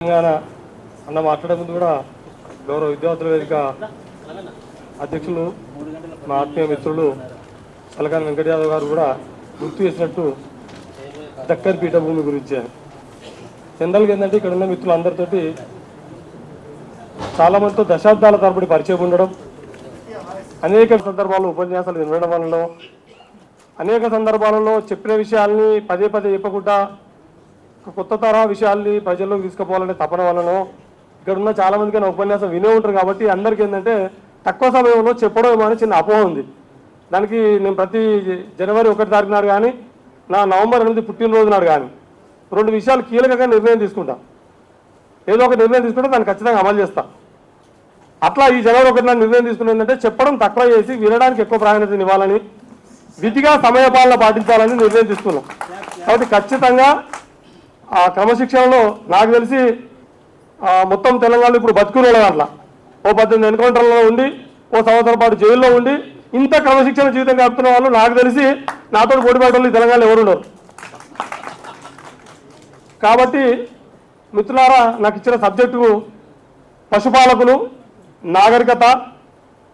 తెలంగాణ అన్న మాట్లాడే ముందు కూడా గౌరవ విద్యార్థుల వేదిక అధ్యక్షులు మా ఆత్మీయ మిత్రులు సలకాని వెంకట యాదవ్ గారు కూడా గుర్తు చేసినట్టు దక్కన్ పీఠభూమి గురించి జనరల్గా ఏంటంటే ఇక్కడ ఉన్న మిత్రులందరితోటి చాలామందితో దశాబ్దాల తరబడి పరిచయం ఉండడం, అనేక సందర్భాల్లో ఉపన్యాసాలు వినడం వల్ల, అనేక సందర్భాలలో చెప్పిన విషయాల్ని పదే పదే చెప్పకుండా కొత్త తరహా విషయాల్ని ప్రజల్లోకి తీసుకుపోవాలనే తపన వలన ఇక్కడ ఉన్న చాలామందికి నా ఉపన్యాసం వినే ఉంటారు. కాబట్టి అందరికీ ఏంటంటే తక్కువ సమయంలో చెప్పడం ఏమో అని చిన్న అపోహ ఉంది. దానికి నేను ప్రతి జనవరి 1 తారీఖు నాడు కానీ నా నవంబర్ 8 పుట్టినరోజు నాడు కానీ 2 విషయాలు కీలకంగా నిర్ణయం తీసుకుంటా. ఏదో ఒక నిర్ణయం తీసుకుంటే దాన్ని ఖచ్చితంగా అమలు చేస్తా. అట్లా ఈ జనవరి 1 నాడు నిర్ణయం తీసుకున్నది ఏంటంటే చెప్పడం తక్కువ చేసి వినడానికి ఎక్కువ ప్రాధాన్యత ఇవ్వాలని, విధిగా సమయపాలన పాటించాలని నిర్ణయం తీసుకున్నాం. కాబట్టి ఖచ్చితంగా ఆ క్రమశిక్షణలో నాకు తెలిసి మొత్తం తెలంగాణలో ఇప్పుడు బతుకునే అట్లా ఓ 18 ఎన్కౌంటర్లలో ఉండి ఓ సంవత్సరం పాటు జైల్లో ఉండి ఇంత క్రమశిక్షణ జీవితం గడుపుతున్న వాళ్ళు నాకు తెలిసి నాతో పోటీపడేవాళ్ళు తెలంగాణలో ఎవరు ఉండరు. కాబట్టి మిత్రులారా, నాకు ఇచ్చిన సబ్జెక్టు పశుపాలకులు, నాగరికత.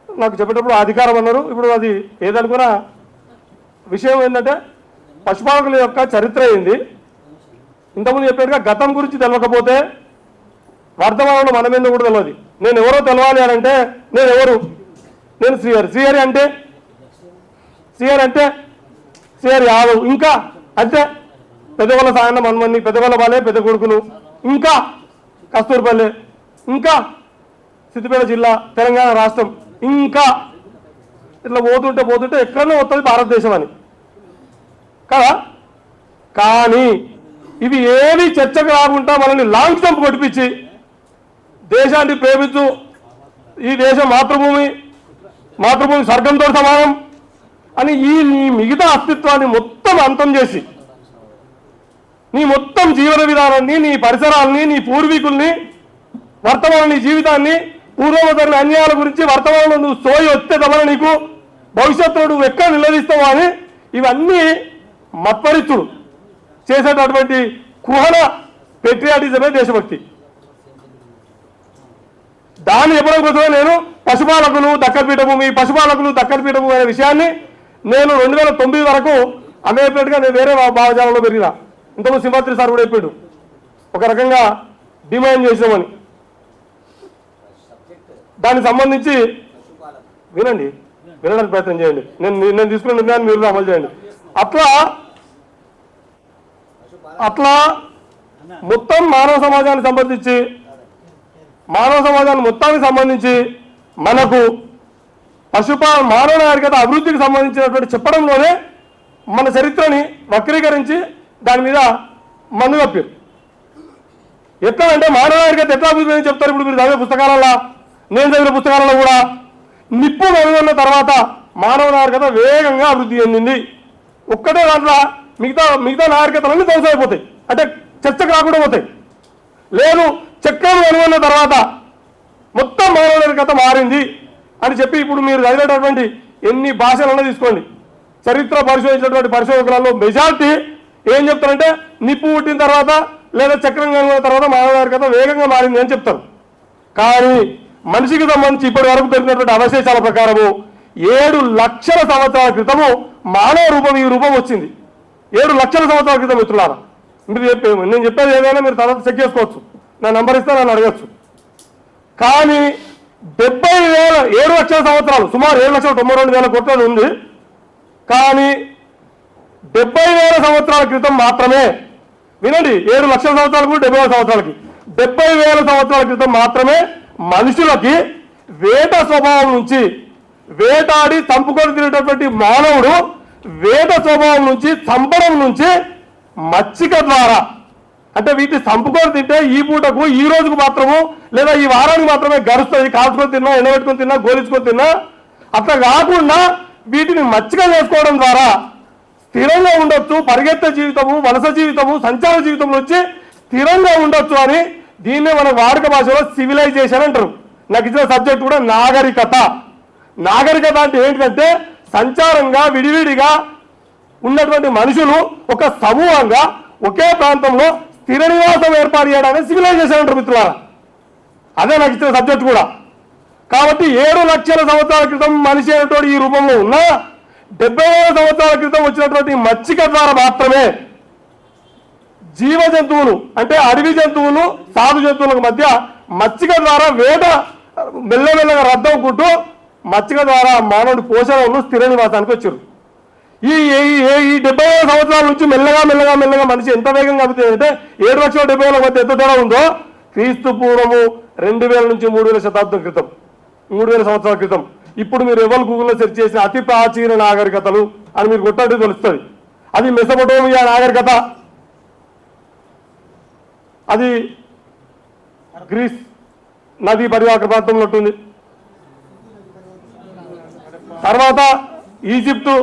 నాకు చెప్పేటప్పుడు అధికారం అన్నారు. ఇప్పుడు అది ఏదనుకున్నా విషయం ఏంటంటే పశుపాలకుల యొక్క చరిత్ర ఏంది. ఇంతకుముందు చెప్పేట్టుగా గతం గురించి తెలియకపోతే వర్తమానంలో మనమేందో కూడా తెలియదు. నేను ఎవరో తెలవాలి అని అంటే నేను ఎవరు, నేను శ్రీహరి అంటే శ్రీహరి యాదవ్, ఇంకా అంటే పెద్దగొల్ల సాయన్న మన్మన్ని, పెద్దగొల్ల బాలే పెద్ద కొడుకులు, ఇంకా కస్తూర్పల్లె, ఇంకా సిద్దిపేట జిల్లా తెలంగాణ రాష్ట్రం, ఇంకా ఇట్లా పోతుంటే ఎక్కడనే వస్తుంది భారతదేశం అని కదా. కానీ ఇవి ఏవి చర్చకు రాకుండా మనల్ని లాంగ్ జంప్ కొట్టిపించి దేశాన్ని ప్రేమించు, ఈ దేశం మాతృభూమి స్వర్గంతో సమానం అని ఈ మిగతా అస్తిత్వాన్ని మొత్తం అంతం చేసి నీ మొత్తం జీవన విధానాన్ని, నీ పరిసరాలని, నీ పూర్వీకుల్ని, వర్తమాన నీ జీవితాన్ని, పూర్వోత్తర అన్యాయాల గురించి వర్తమానంలో నువ్వు సోయి వస్తే తమన నీకు భవిష్యత్తులో నువ్వు ఎక్కడ నిలదీస్తావు అని ఇవన్నీ మత్పరిచుడు చేసేటటువంటి కుహన పెట్రియాటిజమే దేశభక్తి. దాన్ని చెప్పడం కోసమే నేను పశుపాలకులు దక్కన్ పీఠభూమి అనే విషయాన్ని నేను 2009 వరకు అమేపేటగా నేను వేరే భావజాలంలో పెరిగిన. ఇంతకుముందు సింహాద్రి సార్ కూడా చెప్పాడు ఒక రకంగా డిమాండ్ చేసామని. దానికి సంబంధించి వినడానికి ప్రయత్నం చేయండి. నేను తీసుకున్న నిర్ణయాన్ని మీరు అమలు చేయండి. అట్లా మొత్తం మానవ సమాజానికి సంబంధించి మనకు మానవ నాగరికత అభివృద్ధికి సంబంధించినటువంటి చెప్పడంలోనే మన చరిత్రని వక్రీకరించి దాని మీద మన్ను కప్పారు. ఎట్లా అంటే మానవ నాగరికత ఎట్లా అభివృద్ధి అని చెప్తారు. ఇప్పుడు మీరు చదివే పుస్తకాలలో, నేను చదివిన పుస్తకాలలో కూడా నిప్పు కనుగొన్న తర్వాత మానవ నాగరికత వేగంగా అభివృద్ధి చెందింది. ఒక్కటే దాంట్లో మిగతా నాగరికతలన్నీ ధ్వంసమైపోతాయి, అంటే చర్చకు రాకుండా పోతాయి. లేదు, చక్రం కనుగొన్న తర్వాత మొత్తం మానవ నాగరికత మారింది అని చెప్పి ఇప్పుడు మీరు చదివేటటువంటి ఎన్ని భాషలన్నా తీసుకోండి, చరిత్ర పరిశోధించినటువంటి పరిశోధకులలో మెజారిటీ ఏం చెప్తారంటే నిప్పు పుట్టిన తర్వాత లేదా చక్రం కనుగొన్న తర్వాత మానవ నాగరికత వేగంగా మారింది అని చెప్తారు. కానీ మనిషికి సంబంధించి ఇప్పటి వరకు దొరికినటువంటి అవశేషాల ప్రకారము 7 లక్షల సంవత్సరాల క్రితము మానవ రూపం ఈ రూపం వచ్చింది. 7 లక్షల సంవత్సరాల క్రితం మిత్రులారా. నేను చెప్పేది ఏదైనా మీరు తర్వాత చెక్ చేసుకోవచ్చు, నా నంబర్ ఇస్తే నన్ను అడగచ్చు. కానీ 7 లక్షల సంవత్సరాలు, సుమారు 7,92,000 కోట్ల ఉంది. కానీ 70,000 సంవత్సరాల క్రితం మాత్రమే, వినండి, 7 లక్షల సంవత్సరాలకు 70,000 సంవత్సరాలకి 70,000 సంవత్సరాల క్రితం మాత్రమే మనుషులకి వేట స్వభావం నుంచి, వేటాడి చంపుకొని తినేటటువంటి మానవుడు వేట స్వభావం నుంచి, చంపడం నుంచి మచ్చిక ద్వారా, అంటే వీటిని చంపుకొని తింటే ఈ పూటకు ఈ రోజుకు మాత్రము లేదా ఈ వారానికి మాత్రమే గడుస్తుంది, కాల్చుకొని తిన్నా, ఎండబెట్టుకొని తిన్నా, గోలించుకొని తిన్నా, అట్లా కాకుండా వీటిని మచ్చిక చేసుకోవడం ద్వారా స్థిరంగా ఉండొచ్చు, పరిగెత్తే జీవితము, వలస జీవితము, సంచార జీవితంలో వచ్చి స్థిరంగా ఉండొచ్చు అని దీన్నే మన వాడుక భాషలో సివిలైజేషన్ అంటారు. నాకు ఇచ్చిన సబ్జెక్ట్ కూడా నాగరికత అంటే ఏంటంటే సంచారంగా విడివిడిగా ఉన్నటువంటి మనుషులు ఒక సమూహంగా ఒకే ప్రాంతంలో స్థిర నివాసం ఏర్పాటు చేయడానికి సివిలైజేషన్ అంటారు మిత్రులారా. అదే నాకు ఇచ్చిన సబ్జెక్ట్ కూడా. కాబట్టి 7 లక్షల సంవత్సరాల క్రితం మనిషి అయినటువంటి ఈ రూపంలో ఉన్న 70,000 సంవత్సరాల క్రితం వచ్చినటువంటి మచ్చిక ద్వారా మాత్రమే జీవ జంతువులు అంటే అడవి జంతువులు సాధు జంతువులకు మధ్య మచ్చిక ద్వారా వేట మెల్లమెల్లగా రద్దవుకుంటూ మచ్చిక ద్వారా మానవుడి పోషణలు స్థిర నివాసానికి వచ్చారు. ఈ 70,000 సంవత్సరాల నుంచి మెల్లగా మెల్లగా మెల్లగా మనిషి ఎంత వేగంగా అవుతుంది అంటే 7,70,000 మధ్య ఎంత తేడా ఉందో క్రీస్తు పూర్వము 2000 నుంచి 3000 శతాబ్దం క్రితం 3000 సంవత్సరాల క్రితం. ఇప్పుడు మీరు ఎవరు గూగుల్లో సెర్చ్ చేసిన అతి ప్రాచీన నాగరికతలు అని మీరు కొట్టండి తెలుస్తుంది. అది మెసొపొటేమియా నాగరికత, అది గ్రీస్ నదీ పరివాహక ప్రాంతంలో ఉంటుంది. తర్వాత ఈజిప్టు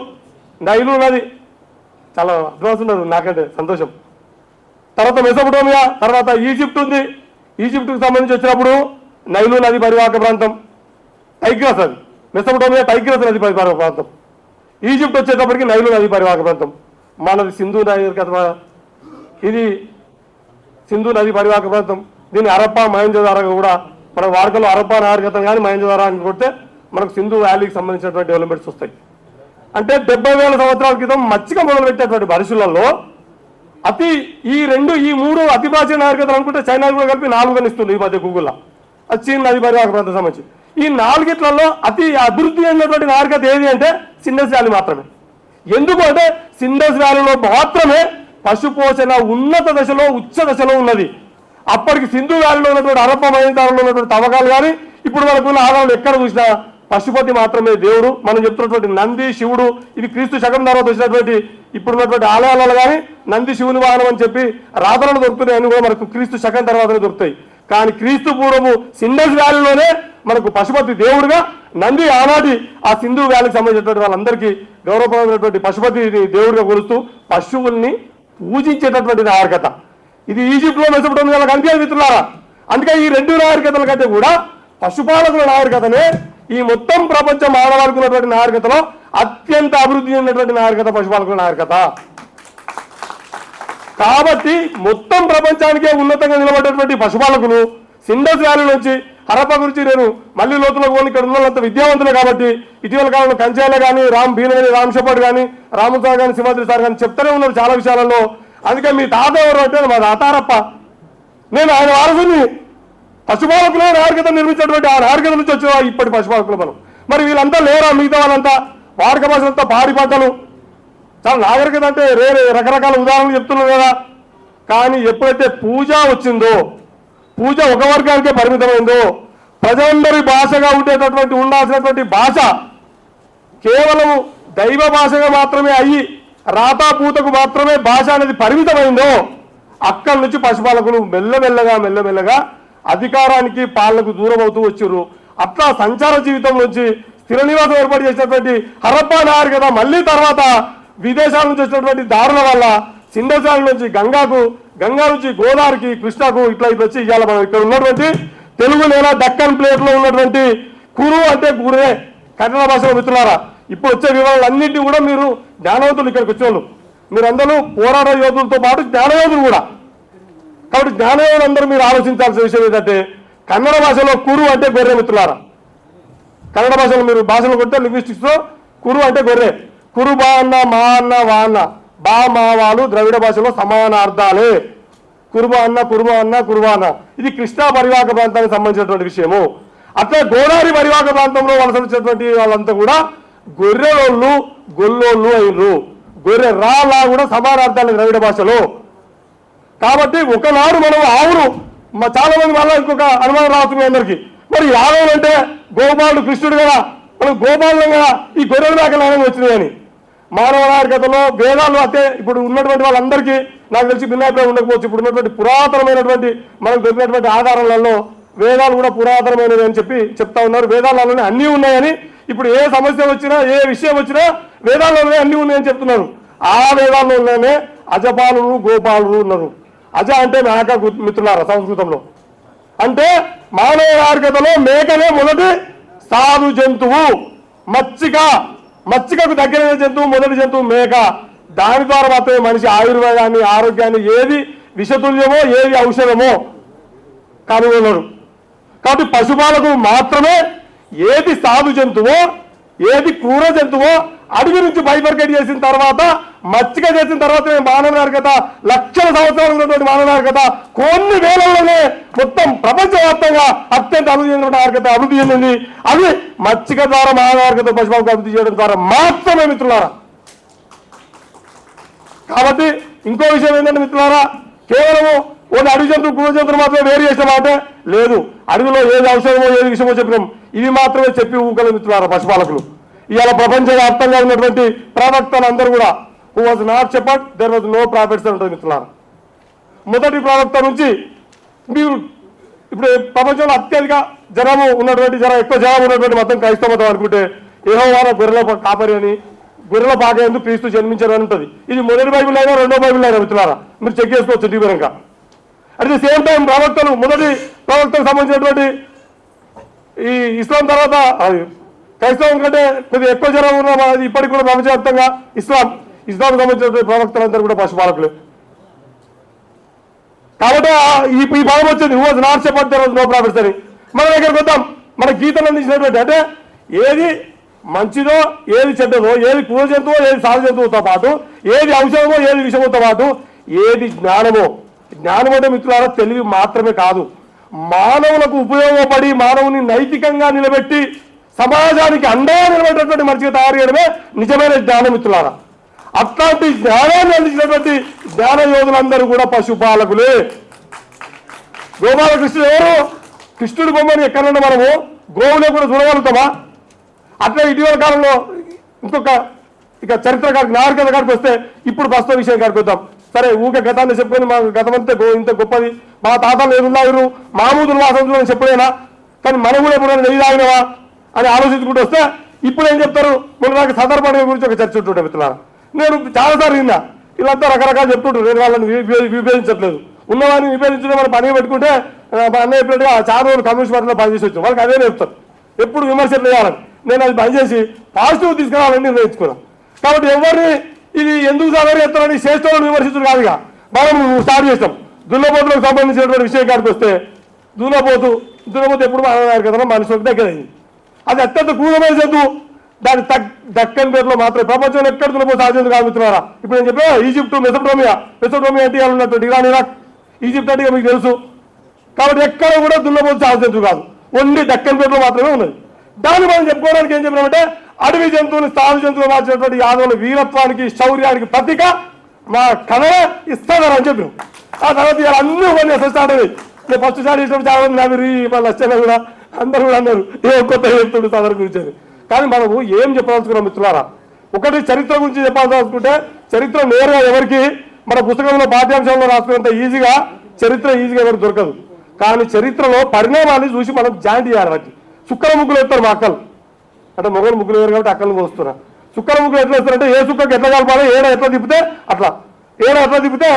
నైలు నది, చాలా అడ్వాన్స్ ఉన్నారు నాకంటే సంతోషం. తర్వాత మెసొపొటేమియా, తర్వాత ఈజిప్ట్ ఉంది. ఈజిప్టుకు సంబంధించి వచ్చినప్పుడు నైలు నది పరివాహక ప్రాంతం టైగ్రస్, అది మెసొపొటేమియా టైగ్రస్ నది పరివాహక ప్రాంతం. ఈజిప్ట్ వచ్చేటప్పటికి నైలు నది పరివాహక ప్రాంతం. మనది సింధు నాగరికత, ఇది సింధు నది పరివాహక ప్రాంతం. దీన్ని హరప్పా మహేంజోదారో కూడా మన వాడుకలో హరప్పా నాగరికత కానీ మహేంజోదారో అని కొడితే మనకు సింధు వ్యాలీకి సంబంధించినటువంటి డెవలప్మెంట్స్ వస్తాయి. అంటే 70,000 సంవత్సరాల క్రితం మచ్చిక మొదలుపెట్టేటువంటి పరిస్థితులలో ఈ 3 అతి ప్రాచీన నాగరికతలు అనుకుంటే చైనా కూడా కలిపి 4 అని ఇస్తుంది ఈ మధ్య గూగుల్లో. అది చీన్ నది పరివాహక ప్రాంతం సంబంధించి. ఈ 4 అతి అభివృద్ధి అయినటువంటి నాగరికత ఏది అంటే సిండస్ వ్యాలీ మాత్రమే. ఎందుకు అంటే సిండస్ వ్యాలీలో మాత్రమే పశు పోషణ ఉన్నత దశలో ఉచ్చ దశలో ఉన్నది. అప్పటికి సింధు వ్యాలీలో ఉన్నటువంటి హరప్పా మహేంజోదారోలో ఉన్నటువంటి తవ్వకాలు కానీ ఇప్పుడు మనకు ఉన్న ఆధారాలు ఎక్కడ చూసినా పశుపతి మాత్రమే దేవుడు. మనం చెప్తున్నటువంటి నంది శివుడు, ఇది క్రీస్తు శకం తర్వాత వచ్చినటువంటి ఇప్పుడున్నటువంటి ఆలయాలలో కానీ నంది శివుని వాహనం అని చెప్పి రాతలను దొరుకుతున్నాయి అని కూడా మనకు క్రీస్తు శకం తర్వాతనే దొరుకుతాయి. కానీ క్రీస్తు పూర్వము సిండస్ వ్యాలీలోనే మనకు పశుపతి దేవుడుగా, నంది ఆనాటి ఆ సింధు వ్యాలీకి సంబంధించినటువంటి వాళ్ళందరికీ గౌరవప్రదమైనటువంటి పశుపతిని దేవుడిగా కొలుస్తూ పశువుల్ని పూజించేటటువంటి నాగరికత. ఇది ఈజిప్ట్లో మెసొపొటేమియాలో కనిపించే మిత్రులారా. అందుకే ఈ 2 నాగరికతల కంటే కూడా పశుపాలకుల నాగరికతనే ఈ మొత్తం ప్రపంచ మానవాళికి ఉన్నటువంటి నాగరికతలో అత్యంత అభివృద్ధి చెందినటువంటి నాగరికత పశుపాలకుల నాగరికత. కాబట్టి మొత్తం ప్రపంచానికే ఉన్నతంగా నిలబడేటువంటి పశుపాలకులు సిండస్ వ్యాలీ నుంచి హరప్పా గురించి నేను మళ్ళీ లోతులకు పోని ఇక్కడ ఉన్నంత విద్యావంతులే. కాబట్టి ఇటీవల కాలంలో కంచాల కానీ రామ్ షెపర్డ్ కానీ రాము సార్ కానీ సింహాద్రి సార్ కానీ చెప్తూనే ఉన్నారు చాలా విషయాలలో. అందుకే మీ తాత ఎవరు అంటే మా తాతారప్ప, నేను ఆయన వారసుని. పశుపాలకులే నాగరికత నిర్మించినటువంటి ఆ నాగరికత నుంచి వచ్చిన ఇప్పటి పశుపాలకులు మనం. మరి వీళ్ళంతా లేరా? మిగతా వాళ్ళంతా వాడక భాషలంతా పాడి పంటలు చాలా నాగరికత అంటే రకరకాల ఉదాహరణలు చెప్తున్నారు కదా. కానీ ఎప్పుడైతే పూజ వచ్చిందో, పూజ ఒక వర్గానికే పరిమితమైందో, ప్రజలందరి భాషగా ఉండేటటువంటి ఉండాల్సినటువంటి భాష కేవలం దైవ భాషగా మాత్రమే అయ్యి రాతాపూతకు మాత్రమే భాష అనేది పరిమితమైందో, అక్కడి నుంచి పశుపాలకులు మెల్లమెల్లగా అధికారానికి పాలనకు దూరం అవుతూ వచ్చారు. అట్లా సంచార జీవితం నుంచి స్థిర నివాసం ఏర్పాటు చేసినటువంటి హరప్పా నాగరికత మళ్ళీ తర్వాత విదేశాల నుంచి వచ్చినటువంటి దారుల వల్ల సిండస్ వ్యాలీ నుంచి గంగా నుంచి గోదావరికి, కృష్ణకు ఇట్లా వచ్చి ఇవాళ మనం ఇక్కడ ఉన్నటువంటి తెలుగు నేల దక్కన్ ప్లేట్లో ఉన్నటువంటి కురు అంటే గురే కన్నడ భాషలో మిత్రులారా. ఇప్పుడు వచ్చే వివరాలన్నింటినీ కూడా మీరు జ్ఞానవంతులు ఇక్కడికి వచ్చేవాళ్ళు, మీరందరూ పోరాట యోధులతో పాటు జ్ఞానయోధులు కూడా. కాబట్టి జ్ఞానయోధులు అందరూ మీరు ఆలోచించాల్సిన విషయం ఏంటంటే కన్నడ భాషలో కురు అంటే గొర్రె మిత్రులారా. కన్నడ భాషలో మీరు భాషలు కొట్టే లింగ్విస్టిక్స్లో కురు అంటే గొర్రె. కురు బా అన్న, మా అన్న, వా అన్న, బా మా వాళ్ళు ద్రవిడ భాషలో సమాన అర్థాలే. కురుబా అన్న, కురుబా అన్న ఇది కృష్ణా పరివాహక ప్రాంతానికి సంబంధించినటువంటి విషయము. అట్లా గోదావరి పరివాహక ప్రాంతంలో వలస వచ్చినటువంటి వాళ్ళంతా కూడా గొర్రెలోళ్ళు గొల్లోళ్ళు అయినరు. గొర్రె లా కూడా సమాన అర్థాలు ద్రవిడ భాషలో. కాబట్టి ఒకనాడు మనం ఆవును చాలా మంది వల్ల ఇంకొక అనుమానం రావచ్చు మీ అందరికీ. మరి యాదవులు అంటే గోపాలుడు కృష్ణుడు కదా, మనం గోపాలం కదా, ఈ గొర్రెల మేకలు వచ్చినాయని. మానవ నాగరికతలో వేదాలు అంటే ఇప్పుడు ఉన్నటువంటి వాళ్ళందరికీ నాకు తెలిసి భిన్నాభిప్రాయం ఉండకపోవచ్చు. ఇప్పుడు ఉన్నటువంటి పురాతనమైనటువంటి మనకు దొరికినటువంటి ఆధారాలలో వేదాలు కూడా పురాతనమైనవి అని చెప్తా ఉన్నారు. వేదాలలోనే అన్నీ ఉన్నాయని, ఇప్పుడు ఏ సమస్య వచ్చినా ఏ విషయం వచ్చినా వేదాల్లోనే అన్నీ ఉన్నాయని చెప్తున్నారు. ఆ వేదాల్లోనే అజపాలురు గోపాలురు ఉన్నారు. అజ అంటే మేక మిత్రులారా సంస్కృతంలో. అంటే మానవ నాగరికతలో మేకనే మొదటి సాధు జంతువు. మచ్చికకు దగ్గరైన జంతువు మొదటి జంతువు మేక. దాని ద్వారా మాత్రమే మనిషి ఆయుర్వేదాన్ని ఆరోగ్యాన్ని ఏది విషతుల్యమో ఏది ఔషధమో కనుగొనరు. కాబట్టి పశుపాలకు మాత్రమే ఏది సాధు జంతువో ఏది క్రూర జంతువో అడవి నుంచి బైఫర్కేట్ చేసిన తర్వాత మచ్చిక చేసిన తర్వాత మానవ నాగరికత లక్షల సంవత్సరాలు ఉన్నటువంటి మానవ నాగరికత కొన్ని వేలలోనే మొత్తం ప్రపంచవ్యాప్తంగా అత్యంత అభివృద్ధి చెందిన నాగరికత అభివృద్ధి చెందింది. అది మచ్చిక ద్వారా మానవ నాగరికత పశుపాలకు అభివృద్ధి చేయడం ద్వారా మాత్రమే మిత్రులారా. కాబట్టి ఇంకో విషయం ఏంటంటే మిత్రులారా, కేవలము ఓ అడవి జంతువు క్రూర జంతువులు మాత్రమే వేరు చేసిన మాట లేదు. అడవిలో ఏది ఔషధమో ఏది విషయమో చెప్పినాం, ఇవి మాత్రమే చెప్పి ఊకలు మిత్రులారా పశుపాలకులు. ఇవాళ ప్రపంచవ్యాప్తంగా ఉన్నటువంటి ప్రవక్తలు అందరూ కూడా who was not shepherd there was no prophets ఉంటుంది మిత్రులారా. మొదటి ప్రవక్త నుంచి మీరు ఇప్పుడు ప్రపంచంలో అత్యధిక జనము ఉన్నటువంటి ఎక్కువ జనం ఉన్నటువంటి మతం క్రైస్తవ మతం అనుకుంటే యెహోవా గొర్రెల కాపరి అని గొర్రెల పాకేందు క్రీస్తు జన్మించారు అని ఉంటుంది. ఇది మొదటి బైబిల్ అయినా రెండో బైబిల్ అయినా మిత్రులారా, మీరు చెక్ చేసుకోవచ్చు తీవ్రంగా. అట్ ది సేమ్ టైం ప్రవక్తలు మొదటి ప్రవక్తకు సంబంధించినటువంటి ఈ ఇస్లాం తర్వాత క్రైస్తవం కంటే కొద్దిగా ఎక్కువ జనం ఉన్న ఇప్పటికి కూడా ప్రపంచవ్యాప్తంగా ఇస్లాం సంబంధించినటువంటి ప్రవక్తలందరూ కూడా పశుపాలకులు. కాబట్టి ఈ భావం వచ్చింది who was not shepherd there was no prophets అని. మన దగ్గరకు వద్దాం. మన గీతలు అందించినటువంటి అంటే ఏది మంచిదో ఏది చెడ్డదో ఏది క్రూర జంతువో ఏది సాధు జంతువుతో పాటు ఏది ఔషధమో ఏది విషముతో పాటు ఏది జ్ఞానమో. జ్ఞానం అంటే మిత్రులారా తెలివి మాత్రమే కాదు, మానవులకు ఉపయోగపడి మానవుని నైతికంగా నిలబెట్టి సమాజానికి అండగా నిలబెట్టినటువంటి మనిషిగా తయారు చేయడమే నిజమైన జ్ఞానం మిత్రులారా. అట్లాంటి జ్ఞానాన్ని అందించినటువంటి జ్ఞాన యోధులందరూ కూడా పశుపాలకులే. గోపాలకృష్ణుడు ఎవరు? కృష్ణుడి బొమ్మని ఎక్కడన్నా మనము గోవులే కూడా చూడగలుగుతామా? అట్లా ఇటీవల కాలంలో ఇంకొక చరిత్ర కాడికి నాగరికత కాడికి వస్తే ఇప్పుడు ప్రస్తుత విషయం కాడికి వద్దాం. సరే ఊకే గతాన్ని చెప్పుకొని మా గతమంతా ఇంత గొప్పది, మా తాతలు ఏదున్నారు మామూదులు వాసన చెప్పలేనా, కానీ మనం కూడా ఎప్పుడైనా నెయ్యి తాగినవా అని ఆలోచించుకుంటూ వస్తే ఇప్పుడు ఏం చెప్తారు? మొన్న నాకు సందర్భాల గురించి ఒక చర్చ ఉంటుంటే మిత్రులారా, నేను చాలాసార్లు విన్నా. వీళ్ళంతా రకరకాలు చెప్తుంటారు, నేను వాళ్ళని విభేదించట్లేదు. ఉన్నవాడిని విభేదించడం మనం పని పెట్టుకుంటే అన్న చెప్పినట్టుగా చాలా రోజులు కమ్యూనిస్ట్ పార్టీలో పనిచేసి వచ్చాం, వాళ్ళకి అదే చెప్తారు ఎప్పుడు విమర్శలు చేయాలని. నేను అది పనిచేసి పాజిటివ్ తీసుకురావాలని నిర్ణయించుకున్నాను. కాబట్టి ఎవరిని ఇది ఎందుకు సాగర్ చేస్తారని శ్రేష్ఠులను విమర్శించడం కాదుగా మనం స్టార్ట్ చేస్తాం. దున్నపోతులకు సంబంధించినటువంటి విషయం కాడికి వస్తే దున్నపోతు ఎప్పుడు మానవారు కదా మనుషులకు దగ్గరైంది. అది అత్యంత క్రూరమైన జంతువు. దాని దక్కన్ పేరులో మాత్రమే ప్రపంచంలో ఎక్కడ దున్నపోతు సాధ్యం కాదుతున్నారా. ఇప్పుడు నేను చెప్పా ఈజిప్టు మెసోటోమియా అంటే ఉన్నటువంటి ఇరాన్ ఇరాక్ ఈజిప్ట్ అంటే మీకు తెలుసు. కాబట్టి ఎక్కడ కూడా దున్నపోతు సాధ్యం కాదు, ఓన్లీ దక్కన్ పేరులో మాత్రమే ఉన్నది. దాన్ని మనం చెప్పుకోవడానికి ఏం చెప్పినామంటే అడవి జంతువుని సాధు జంతువులు మార్చినటువంటి యాదవుల వీరత్వానికి శౌర్యానికి ప్రతీక మా కథ ఇస్తానని చెప్పినాం. ఆ తర్వాత ఇలా అన్ని కొన్ని అసలు స్టార్ట్ అయ్యాయి. నేను ఫస్ట్ స్టార్ట్ చేసినప్పుడు చాలా మంది నవ్వి వాళ్ళ వచ్చాను కూడా అందరూ కూడా అన్నారు ఏ కొత్త చెప్తుండే సాధన గురించి అని. కానీ మనము ఏం చెప్పదలుచుకున్నాం మిత్రులారా, ఒకటి చరిత్ర గురించి చెప్పాల్సుకుంటే చరిత్ర నేరుగా ఎవరికి మన పుస్తకంలో పాఠ్యాంశంలో రాసుకున్నంత ఈజీగా చరిత్ర ఎవరికి దొరకదు. కానీ చరిత్రలో పరిణామాన్ని చూసి మనం జాయింట్ చేయాలి. వాటి చుక్కల ముగ్గులు వేస్తారు మా అక్కలు, అంటే మొగలు ముగ్గులు వేరు కాబట్టి అక్కలు వస్తున్నా. చుక్కల ముగ్గులు ఎట్లా వేస్తారంటే ఏ చుక్కకి ఎట్లా కలపాలో ఏడ ఎట్లా తిప్పితే అట్లా తిప్పితే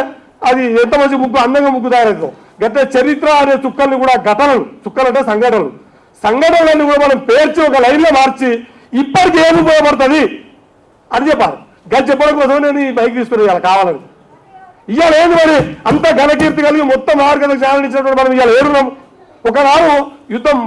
అది ఎంత మంచి ముగ్గు అందంగా ముగ్గు తయారవుతాం. గట్టే చరిత్ర అనే చుక్కల్ని కూడా చుక్కలు అంటే సంఘటనలన్నీ కూడా మనం పేర్చి ఒక లైన్లో మార్చి ఇప్పటికి ఏమి ఉపయోగపడుతుంది అని చెప్పాలి. గది చెప్పడం కోసం నేను ఈ బైక్ తీసుకుని ఇవాళ కావాలని. ఇవాళ ఏంది మరి అంత ఘనకీర్తి కలిగి మొత్తం ఆర్గనైజ్ ఛానల్ మనం ఇవాళ ఏడున్నాం. ఒకనాడు యుద్ధం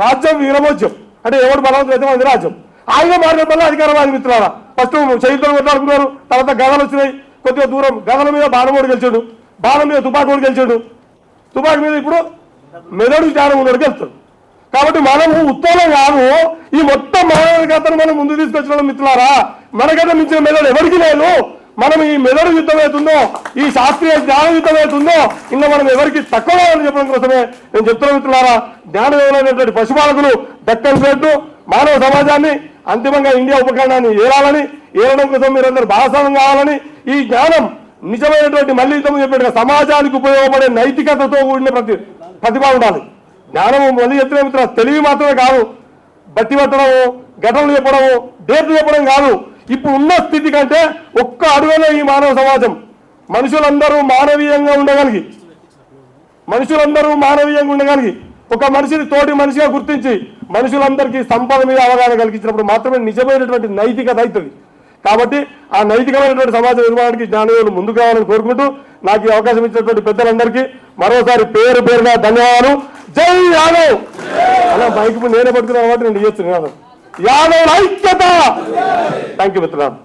రాజ్యం వీరమోజ్యం అంటే ఎవడు బలవంతం అయితే అది రాజ్యం. ఆయన మార్గం వల్ల అధికారవాది మిత్రులారా ఫస్ట్ చరిత్రలు కొట్లాడుకున్నారు, తర్వాత గదలు వచ్చినాయి. కొద్దిగా దూరం గదల మీద బాణమోడు గెలిచాడు, బాణం మీద తుపాకోడు గెలిచాడు, తుపాకి మీద ఇప్పుడు మెదడు జ్ఞానం ఉన్నోడు గెలుస్తాడు. కాబట్టి మనము ఉత్తరం కాదు, ఈ మొత్తం మానవికతను మనం ముందు తీసుకొచ్చిన మిత్రులారా. మనకైతే మించిన మెదడు ఎవరికి లేదు. మనం ఈ మెదడు యుద్ధం అవుతుందో ఈ శాస్త్రీయ జ్ఞాన యుద్ధం అవుతుందో ఇంకా మనం ఎవరికి తక్కువ అని చెప్పడం కోసమే నేను చెప్తున్న మిత్రులారా. జ్ఞానమైనటువంటి పశుపాలకులు దక్కన్ పెట్టు మానవ సమాజాన్ని అంతిమంగా ఇండియా ఉపఖండాన్ని ఏలడం కోసం మీరందరూ భాగస్వామ్యం కావాలని, ఈ జ్ఞానం నిజమైనటువంటి మళ్ళీ ఇంతకు చెప్పినట్టుగా సమాజానికి ఉపయోగపడే నైతికతతో కూడిన ప్రతిభ ఉండాలి. జ్ఞానము మళ్ళీ చెప్తున్న మిత్రుల తెలివి మాత్రమే కాదు, బట్టి పట్టడము ఘటనలు చెప్పడము డేట్లు చెప్పడం కాదు. ఇప్పుడు ఉన్న స్థితి కంటే ఒక్క అడుగులో ఈ మానవ సమాజం మనుషులందరూ మానవీయంగా ఉండగలిగి ఒక మనిషిని తోటి మనిషిగా గుర్తించి మనుషులందరికీ సంపద మీద అవగాహన కలిగించినప్పుడు మాత్రమే నిజమైనటువంటి నైతికత అవుతుంది. కాబట్టి ఆ నైతికమైనటువంటి సమాజ నిర్మాణానికి జ్ఞానవేలు ముందుకు రావాలని కోరుకుంటూ నాకు ఈ అవకాశం ఇచ్చినటువంటి పెద్దలందరికీ మరోసారి పేరు పేరుగా ధన్యవాదాలు. జై యాదవ్ అలా బైక్ నేనే పట్టుకున్నాను కాబట్టి నేను చేస్తున్నాను. యాదవ్ ఐక్యత. థ్యాంక్ యూ మిత్రులారా.